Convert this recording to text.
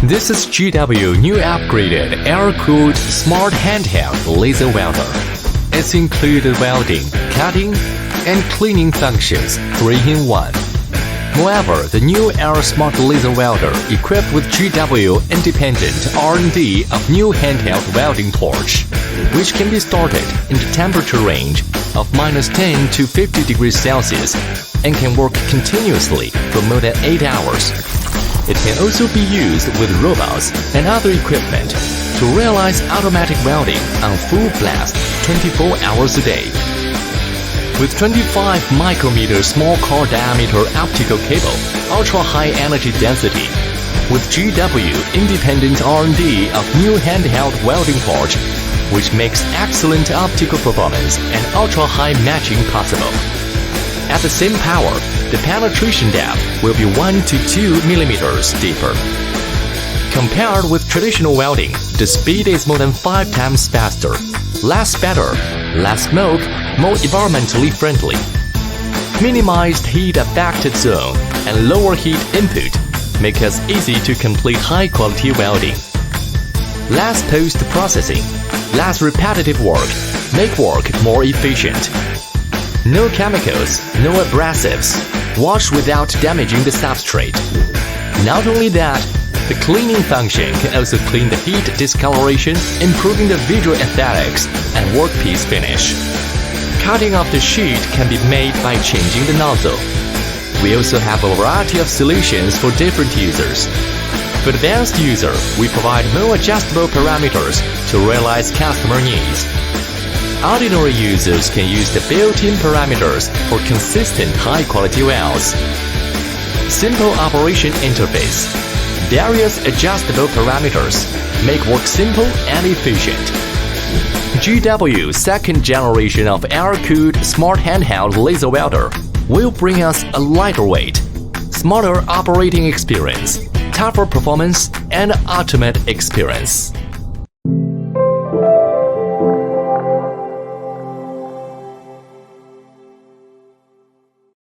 This is GW new upgraded air-cooled smart handheld laser welder. It's included welding, cutting, and cleaning functions 3 in 1. Moreover, the new Air Smart Laser Welder equipped with GW independent R&D of new handheld welding torch, which can be started in the temperature range of -10 to 50 degrees Celsius and can work continuously for more than 8 hours. It can also be used with robots and other equipment to realize automatic welding on full blast 24 hours a day. With 25 micrometer small core diameter optical cable, ultra-high energy density, with GW independent R&D of new handheld welding torch, which makes excellent optical performance and ultra-high matching possible. At the same power, the penetration depth will be 1 to 2 millimeters deeper. Compared with traditional welding, the speed is more than 5 times faster, less spatter, less smoke, more environmentally friendly. Minimized heat affected zone and lower heat input make us easy to complete high-quality welding. Less post-processing, less repetitive work, make work more efficient. No chemicals, no abrasives, wash without damaging the substrate. Not only that, the cleaning function can also clean the heat discoloration, improving the visual aesthetics and workpiece finish. Cutting off the sheet can be made by changing the nozzle. We also have a variety of solutions for different users. For advanced user, we provide more adjustable parameters to realize customer needs. Ordinary users can use the built-in parameters for consistent high-quality welds. Simple operation interface. Various adjustable parameters make work simple and efficient. GW's second generation of air-cooled smart handheld laser welder will bring us a lighter weight, smarter operating experience, tougher performance, and ultimate experience.